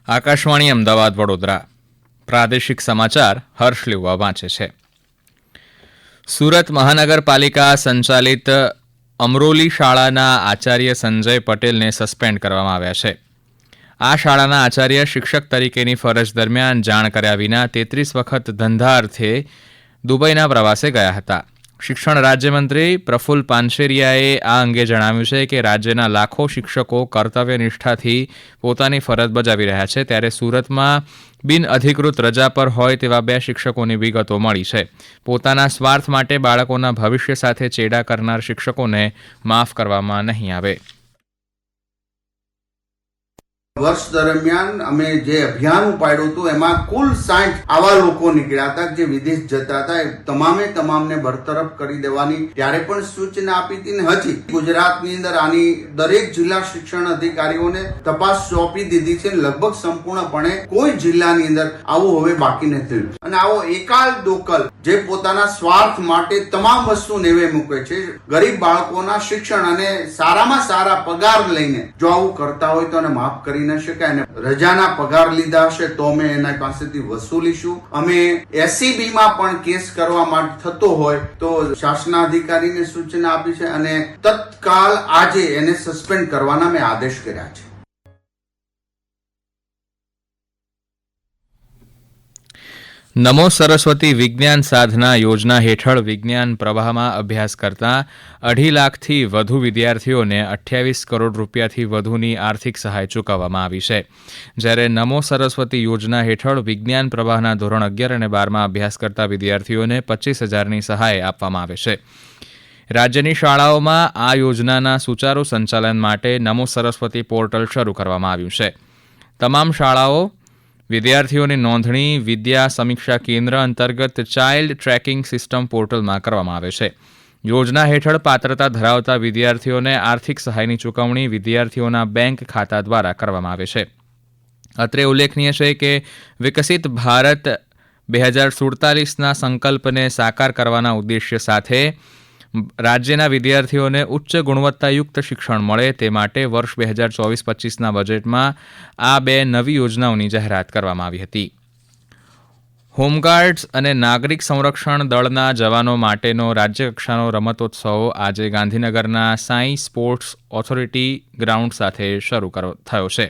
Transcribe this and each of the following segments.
આકાશવાણી અમદાવાદ વડોદરા પ્રાદેશિક સમાચાર હર્ષ લેવા વાંચે છે. સુરત મહાનગરપાલિકા સંચાલિત અમરોલી શાળાના આચાર્ય સંજય પટેલને સસ્પેન્ડ કરવામાં આવ્યા છે. આ શાળાના આચાર્ય શિક્ષક તરીકેની ફરજ દરમિયાન જાણ કર્યા વિના 33 વખત ધંધા અર્થે દુબઈના પ્રવાસે ગયા હતા. શિક્ષણ રાજ્યમંત્રી પ્રફુલ્લ પાનશેરિયાએ આ અંગે જણાવ્યું છે કે રાજ્યના લાખો શિક્ષકો કર્તવ્યનિષ્ઠાથી પોતાની ફરજ બજાવી રહ્યા છે, ત્યારે સુરતમાં બિનઅધિકૃત રજા પર હોય તેવા 2 શિક્ષકોની વિગતો મળી છે. પોતાના સ્વાર્થ માટે બાળકોના ભવિષ્ય સાથે ચેડા કરનાર શિક્ષકોને માફ કરવામાં નહીં આવે. વર્ષ દરમિયાન અમે જે અભિયાન ઉપાડ્યું હતું એમાં કુલ 60 આવા લોકો નીકળ્યા હતા જે વિદેશ જતા હતા. એ તમામને બરતરફ કરી દેવાની ત્યારે પણ સૂચના આપી હતી ને હજી ગુજરાતની અંદર આની દરેક જિલ્લા શિક્ષણ અધિકારીઓને તપાસ સોંપી દીધી છે. લગભગ સંપૂર્ણપણે કોઈ જિલ્લાની અંદર આવું હવે બાકી નથી. અને આવો એકાલ દોકલ જે પોતાના સ્વાર્થ માટે તમામ વસ્તુ નેવે મૂકે છે, ગરીબ બાળકોના શિક્ષણ અને સારામાં સારા પગાર લઈને જો આવું કરતા હોય તો એને માફ કરી ન શકાય. અને રજાના પગાર લીધા હશે તો અમે એના પાસેથી વસૂલીશું. અમે SCB માં પણ કેસ કરવા માટે થતો હોય તો શાસનાધિકારીને સૂચના આપી છે અને તત્કાલ આજે એને સસ્પેન્ડ કરવાના મેં આદેશ કર્યા છે. નમો સરસ્વતી વિજ્ઞાન સાધના યોજના હેઠળ વિજ્ઞાન પ્રવાહમાં અભ્યાસ કરતા 2.5 લાખથી વધુ વિદ્યાર્થીઓને 28 કરોડ રૂપિયાથી વધુની આર્થિક સહાય ચૂકવવામાં આવી છે. જ્યારે નમો સરસ્વતી યોજના હેઠળ વિજ્ઞાન પ્રવાહના ધોરણ 11 અને 12માં અભ્યાસ કરતા વિદ્યાર્થીઓને 25,000ની સહાય આપવામાં આવે છે. રાજ્યની શાળાઓમાં આ યોજનાના સુચારુ સંચાલન માટે નમો સરસ્વતી પોર્ટલ શરૂ કરવામાં આવ્યું છે. તમામ શાળાઓ વિદ્યાર્થીઓની નોંધણી વિદ્યા સમીક્ષા કેન્દ્ર અંતર્ગત ચાઇલ્ડ ટ્રેકિંગ સિસ્ટમ પોર્ટલમાં કરવામાં આવે છે. યોજના હેઠળ પાત્રતા ધરાવતા વિદ્યાર્થીઓને આર્થિક સહાયની ચૂકવણી વિદ્યાર્થીઓના બેંક ખાતા દ્વારા કરવામાં આવે છે. અત્રે ઉલ્લેખનીય છે કે વિકસિત ભારત 2047ના સંકલ્પને સાકાર કરવાના ઉદ્દેશ્ય સાથે રાજ્યના વિદ્યાર્થીઓને ઉચ્ચ ગુણવત્તાયુક્ત શિક્ષણ મળે તે માટે વર્ષ 2024-25ના બજેટમાં આ 2 નવી યોજનાઓની જાહેરાત કરવામાં આવી હતી. હોમગાર્ડ્સ અને નાગરિક સંરક્ષણ દળના જવાનો માટેનો રાજ્યકક્ષાનો રમતોત્સવ આજે ગાંધીનગરના સાંઈ સ્પોર્ટ્સ ઓથોરિટી ગ્રાઉન્ડ સાથે શરૂ થયો છે.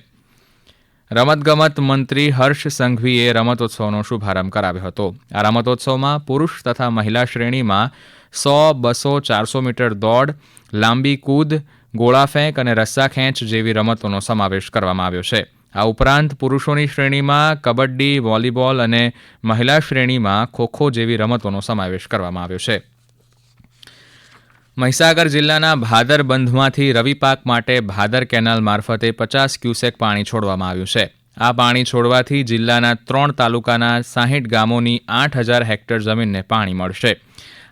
રમતગમત મંત્રી હર્ષ સંઘવીએ રમતોત્સવનો શુભારંભ કરાવ્યો હતો. આ રમતોત્સવમાં પુરુષ તથા મહિલા શ્રેણીમાં 100, 200, 400 મીટર દોડ, લાંબી કૂદ, ગોળા ફેંક અને રસ્સા ખેંચ જેવી રમતોનો સમાવેશ કરવામાં આવ્યો છે. આ ઉપરાંત પુરુષોની શ્રેણીમાં કબડ્ડી, વોલીબોલ અને મહિલા શ્રેણીમાં ખોખો જેવી રમતોનો સમાવેશ કરવામાં આવ્યો છે. મહીસાગર જિલ્લાના ભાદર બંધમાંથી રવિ પાક માટે ભાદર કેનાલ મારફતે 50 ક્યુસેક પાણી છોડવામાં આવ્યું છે. આ પાણી છોડવાથી જિલ્લાના 3 તાલુકાના 60 ગામોની 8,000 હેક્ટર જમીનને પાણી મળશે.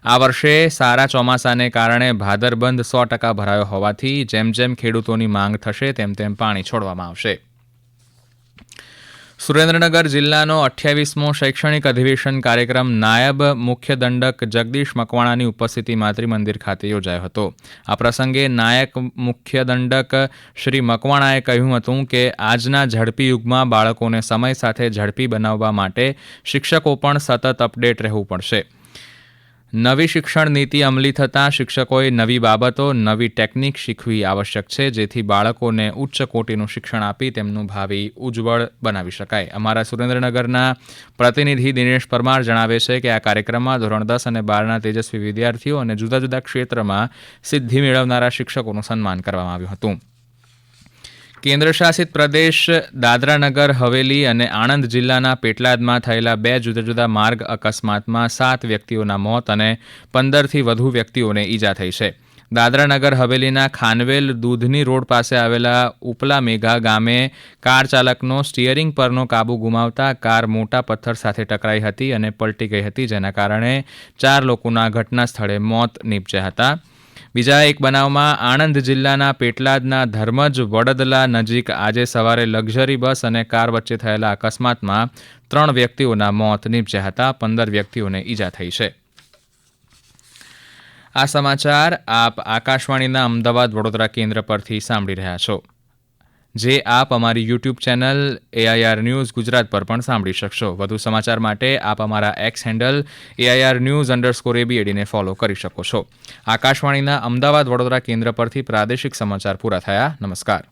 આ વર્ષે સારા ચોમાસાને કારણે ભાદર બંધ 100% ભરાયો હોવાથી જેમ જેમ ખેડૂતોની માંગ થશે તેમ તેમ પાણી છોડવામાં આવશે. સુરેન્દ્રનગર જિલ્લાનો 28મો શૈક્ષણિક અધિવેશન કાર્યક્રમ નાયબ મુખ્ય દંડક જગદીશ મકવાણાની ઉપસ્થિતિમાં ત્રિમંદિર ખાતે યોજાયો હતો. આ પ્રસંગે નાયક મુખ્ય દંડક શ્રી મકવાણાએ કહ્યું હતું કે આજના ઝડપી યુગમાં બાળકોને સમય સાથે ઝડપી બનાવવા માટે શિક્ષકો પણ સતત અપડેટ રહેવું પડશે. નવી શિક્ષણ નીતિ અમલી થતાં શિક્ષકોએ નવી બાબતો, નવી ટેકનિક શીખવી આવશ્યક છે, જેથી બાળકોને ઉચ્ચ કોટીનું શિક્ષણ આપી તેમનું ભાવિ ઉજ્જવળ બનાવી શકાય. અમારા સુરેન્દ્રનગરના પ્રતિનિધિ દિનેશ પરમાર જણાવે છે કે આ કાર્યક્રમમાં ધોરણ 10 અને 12ના તેજસ્વી વિદ્યાર્થીઓ અને જુદા જુદા ક્ષેત્રમાં સિદ્ધિ મેળવનારા શિક્ષકોનું સન્માન કરવામાં આવ્યું હતું. કેન્દ્રશાસિત પ્રદેશ દાદરાનગર હવેલી અને આણંદ જિલ્લાના પેટલાદમાં થયેલા 2 જુદા જુદા માર્ગ અકસ્માતમાં 7 વ્યક્તિઓના મોત અને 15થી વધુ વ્યક્તિઓને ઈજા થઈ છે. દાદરાનગર હવેલીના ખાનવેલ દૂધની રોડ પાસે આવેલા ઉપલા મેઘા ગામે કાર ચાલકનો સ્ટીયરિંગ પરનો કાબુ ગુમાવતા કાર મોટા પથ્થર સાથે ટકરાઈ હતી અને પલટી ગઈ હતી, જેના કારણે 4 લોકોના ઘટના સ્થળે મોત નીપજ્યા હતા. બીજા એક બનાવમાં આણંદ જિલ્લાના પેટલાદના ધર્મજ વડદલા નજીક આજે સવારે લક્ઝરી બસ અને કાર વચ્ચે થયેલા અકસ્માતમાં 3 વ્યક્તિઓના મોત નીપજ્યા હતા. 15 વ્યક્તિઓને ઈજા થઈ છે. આ સમાચાર આપ આકાશવાણીના અમદાવાદ વડોદરા કેન્દ્ર પરથી સાંભળી રહ્યા છો. જે આપ અમારી YouTube channel AIR news Gujarat પર પણ સાંભળી શકશો. વધુ સમાચાર માટે આપ અમારા એક્સ હેન્ડલ AIR_news_ABAD ને ફોલો કરી શકો છો. આકાશવાણીના અમદાવાદ વડોદરા કેન્દ્ર પરથી પ્રાદેશિક સમાચાર પૂરા થયા. નમસ્કાર.